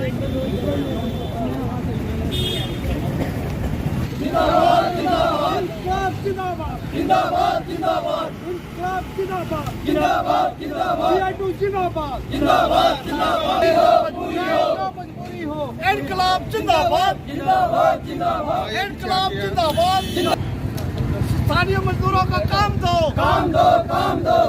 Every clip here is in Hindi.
जिंदाबाद जिंदाबाद इनकलाब जिंदाबाद जिंदाबाद जिंदाबाद जिंदाबाद जिंदाबाद जिंदाबाद मजबूरी हो इनकलाब जिंदाबाद जिंदाबाद जिंदाबाद इनकलाब जिंदाबाद। स्थानीय मजदूरों को काम दो काम दो काम दो,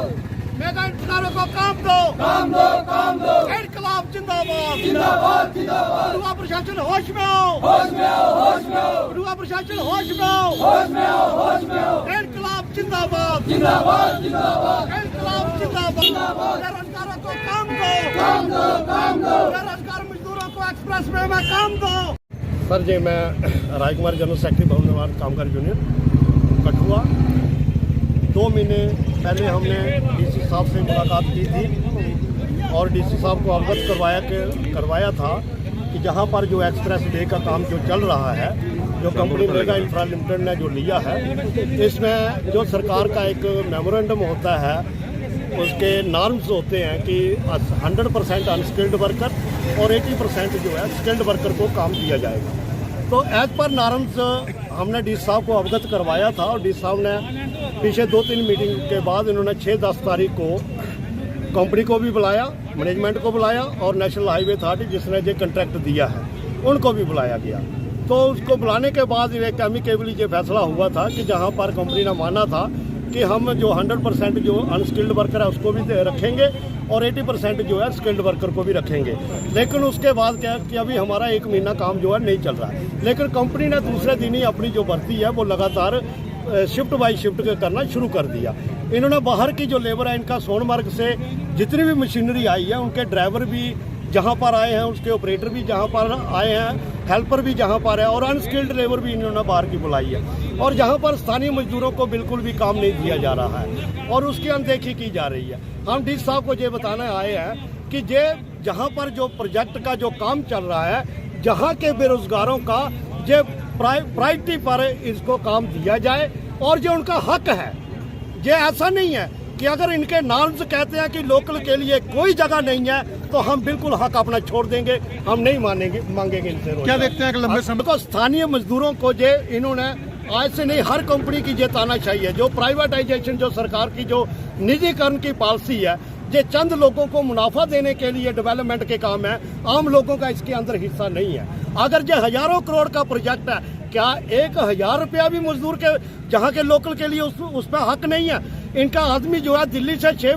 मेगा इंतजारों को काम दो काम दो काम दो, इनकलाब जिंदाबाद जिंदाबाद जिंदाबाद। बड़ुआ प्रशासन होश में आओ होश में आओ होश में आओ, बड़ुआ प्रशासन होश में आओ होश में आओ होश में आओ, इनकलाब जिंदाबाद जिंदाबाद जिंदाबाद इनकलाब जिंदाबाद। बेरोजगारों को काम दो काम दो काम दो, बेरोजगार मजदूरों को एक्सप्रेस वे में काम दो। सर जी, मैं राजकुमार जनरल सेक्रेटरी भवन निर्माण कामगार यूनियन कठुआ। 2 महीने पहले हमने डीसी साहब से मुलाकात की थी और डीसी साहब को अवगत करवाया था कि जहां पर जो एक्सप्रेस वे का काम जो चल रहा है, जो कंपनी मेगा इंफ्रा लिमिटेड ने जो लिया है, इसमें जो सरकार का एक मेमोरेंडम होता है, उसके नॉर्म्स होते हैं कि 100% अनस्किल्ड वर्कर और 80% जो है स्किल्ड वर्कर को काम दिया जाएगा। तो एज पर नॉर्म्स हमने डी साहब को अवगत करवाया था और डी साहब ने पीछे 2-3 मीटिंग के बाद इन्होंने 6-10 तारीख को कंपनी को भी बुलाया, मैनेजमेंट को बुलाया और नेशनल हाईवे अथॉरिटी जिसने जो कंट्रैक्ट दिया है उनको भी बुलाया गया। तो उसको बुलाने के बाद एक एमिकेबली ये फैसला हुआ था कि जहां पर कंपनी ने माना था कि हम जो 100% जो अनस्किल्ड वर्कर है उसको भी रखेंगे और 80% जो है स्किल्ड वर्कर को भी रखेंगे। लेकिन उसके बाद क्या कि अभी हमारा 1 महीना काम जो है नहीं चल रहा है, लेकिन कंपनी ने दूसरे दिन ही अपनी जो भर्ती है वो लगातार शिफ्ट बाई शिफ्ट करना शुरू कर दिया। इन्होंने बाहर की जो लेबर है, इनका सोनमर्ग से जितनी भी मशीनरी आई है, उनके ड्राइवर भी जहां पर आए हैं, उसके ऑपरेटर भी जहां पर आए हैं, हेल्पर भी जहां पर है और अनस्किल्ड लेबर भी इन्होंने बाहर की बुलाई है। और जहां पर स्थानीय मजदूरों को बिल्कुल भी काम नहीं दिया जा रहा है और उसकी अनदेखी की जा रही है। हम डी साहब को ये बताने आए हैं कि ये जहां पर जो प्रोजेक्ट का जो काम चल रहा है, जहां के बेरोजगारों का ये प्रायोरिटी पर इसको काम दिया जाए और जो उनका हक है। ये ऐसा नहीं है कि अगर इनके नॉर्म्स कहते हैं कि लोकल के लिए कोई जगह नहीं है तो हम बिल्कुल हक अपना छोड़ देंगे, हम नहीं मांगेंगे इनसे। क्या देखते हैं कि लंबे समय को स्थानीय मजदूरों को जो इन्होंने आज से नहीं, हर कंपनी की ये तानाशाही है, जो प्राइवेटाइजेशन जो सरकार की जो निजीकरण की पॉलिसी है, ये चंद लोगों को मुनाफा देने के लिए डेवलपमेंट के काम है, आम लोगों का इसके अंदर हिस्सा नहीं है। अगर ये हजारों करोड़ का प्रोजेक्ट है, क्या 1000 रुपया भी मजदूर के जहाँ के लोकल के लिए उस पर हक नहीं है? इनका आदमी जो है दिल्ली से 6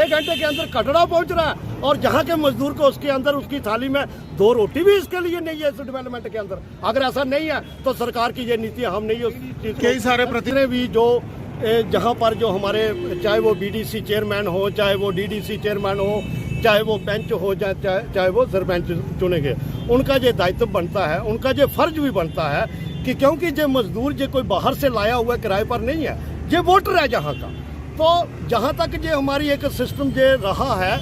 घंटे के अंदर कटरा पहुंच रहा है और जहाँ के मजदूर को उसके अंदर उसकी थाली में 2 रोटी भी इसके लिए नहीं है इस डेवलपमेंट के अंदर। अगर ऐसा नहीं है तो सरकार की ये नीति हम नहीं, उस चीज कई सारे प्रतिनिधि भी जो जहाँ पर जो हमारे चाहे वो बीडीसी चेयरमैन हो, चाहे वो डीडीसी चेयरमैन हो, चाहे वो बेंच हो, चाहे वो सरपंच चुने गए, उनका ये दायित्व बनता है, उनका ये फर्ज भी बनता है कि क्योंकि ये मजदूर ये कोई बाहर से लाया हुआ किराए पर नहीं है, ये वोटर है जहाँ का। तो जहाँ तक ये हमारी एक सिस्टम ये रहा है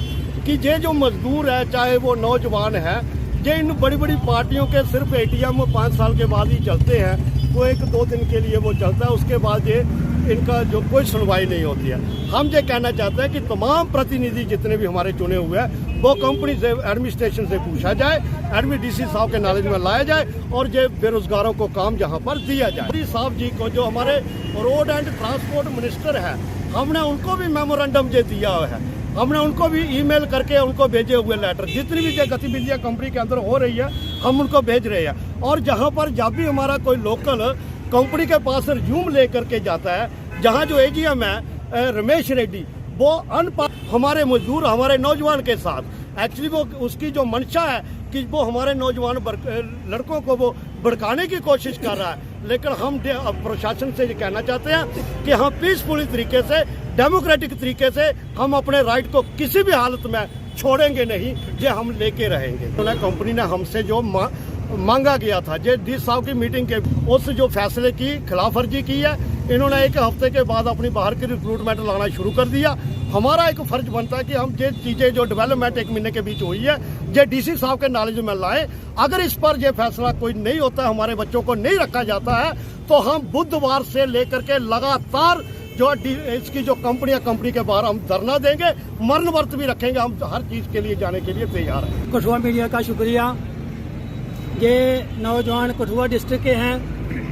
कि ये जो मजदूर है, चाहे वो नौजवान है, ये इन बड़ी बड़ी पार्टियों के सिर्फ ATM 5 साल के बाद ही चलते हैं, वो 1-2 दिन के लिए वो चलता है, उसके बाद ये इनका जो कोई सुनवाई नहीं होती है। हम ये कहना चाहते हैं कि तमाम प्रतिनिधि जितने भी हमारे चुने हुए हैं वो कंपनी से, एडमिनिस्ट्रेशन से पूछा जाए, डीसी साहब के नॉलेज में लाया जाए और ये बेरोजगारों को काम जहाँ पर दिया जाए। डी साहब जी को जो हमारे रोड एंड ट्रांसपोर्ट मिनिस्टर है, हमने उनको भी मेमोरेंडम ये दिया हुआ है, हमने उनको भी ईमेल करके उनको भेजे हुए लेटर, जितनी भी गतिविधियां कंपनी के अंदर हो रही है हम उनको भेज रहे हैं। और जहां पर जब भी हमारा कोई लोकल कंपनी के पास रिज्यूम लेकर के जाता है, जहां जो AGM है रमेश रेड्डी, वो हमारे मजदूर, हमारे नौजवान के साथ एक्चुअली वो उसकी जो मंशा है कि वो हमारे नौजवान लड़कों को वो भड़काने की कोशिश कर रहा है। लेकिन हम प्रशासन से ये कहना चाहते हैं कि हम पीसफुली तरीके से, डेमोक्रेटिक तरीके से हम अपने राइट को किसी भी हालत में छोड़ेंगे नहीं, ये हम लेके रहेंगे। कंपनी ने हमसे जो मांगा गया था, जे डी साहब की मीटिंग के उस जो फैसले की खिलाफ वर्जी की है, इन्होंने 1 हफ्ते के बाद अपनी बाहर की रिक्रूटमेंट लाना शुरू कर दिया। हमारा एक फर्ज बनता है कि हम ये चीज़ें जो डेवलपमेंट 1 महीने के बीच हुई है, ये डीसी साहब के नॉलेज में लाएं। अगर इस पर ये फैसला कोई नहीं होता है, हमारे बच्चों को नहीं रखा जाता है, तो हम बुधवार से लेकर के लगातार जो इसकी जो कंपनी के बाहर हम धरना देंगे, मरण व्रत भी रखेंगे, हम हर चीज़ के लिए जाने के लिए तैयार हैं। कठुआ मीडिया का शुक्रिया। ये नौजवान कठुआ डिस्ट्रिक्ट के हैं।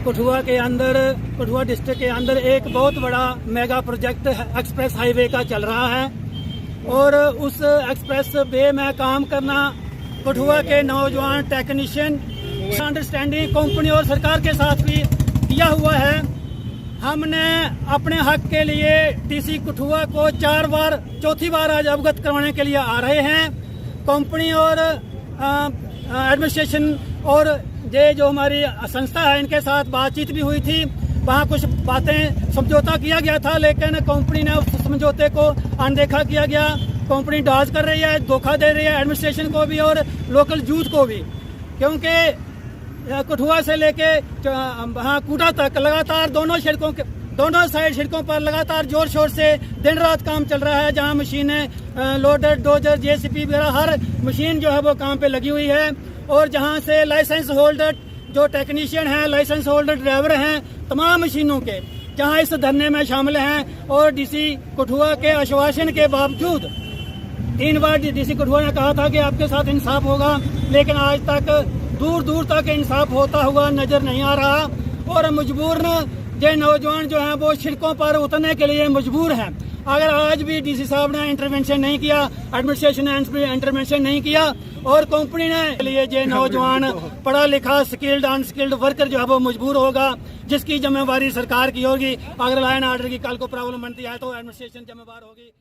कठुआ डिस्ट्रिक्ट के अंदर एक बहुत बड़ा मेगा प्रोजेक्ट एक्सप्रेस हाईवे का चल रहा है और उस एक्सप्रेस वे में काम करना कठुआ के नौजवान टेक्नीशियन अंडरस्टैंडिंग कंपनी और सरकार के साथ भी किया हुआ है। हमने अपने हक के लिए डीसी कठुआ को 4 बार, चौथी बार आज अवगत करवाने के लिए आ रहे हैं। कंपनी और एडमिनिस्ट्रेशन और ये जो हमारी संस्था है इनके साथ बातचीत भी हुई थी। वहाँ कुछ बातें समझौता किया गया था, लेकिन कंपनी ने उस समझौते को अनदेखा किया गया। कंपनी डाज कर रही है, धोखा दे रही है एडमिनिस्ट्रेशन को भी और लोकल यूथ को भी, क्योंकि कठुआ से लेके वहाँ कूटा तक लगातार दोनों साइड सड़कों पर लगातार जोर शोर से दिन रात काम चल रहा है। जहाँ मशीनें लोडर, डोजर, जेसीबी वगैरह हर मशीन जो है वो काम पे लगी हुई है और जहाँ से लाइसेंस होल्डर जो टेक्नीशियन हैं, लाइसेंस होल्डर ड्राइवर हैं, तमाम मशीनों के जहाँ इस धरने में शामिल हैं। और डीसी कठुआ के आश्वासन के बावजूद 3 बार डीसी कठुआ ने कहा था कि आपके साथ इंसाफ होगा, लेकिन आज तक दूर दूर तक इंसाफ होता हुआ नजर नहीं आ रहा और मजबूर ये नौजवान जो हैं वो सड़कों पर उतरने के लिए मजबूर हैं। अगर आज भी डीसी साहब ने इंटरवेंशन नहीं किया, एडमिनिस्ट्रेशन ने इंटरवेंशन नहीं किया और कंपनी ने लिए ये नौजवान पढ़ा लिखा स्किल्ड अनस्किल्ड वर्कर जो है वो मजबूर होगा, जिसकी जिम्मेवारी सरकार की होगी। अगर लॉ एंड ऑर्डर की कल को प्रॉब्लम बनती है तो एडमिनिस्ट्रेशन जिम्मेवार होगी।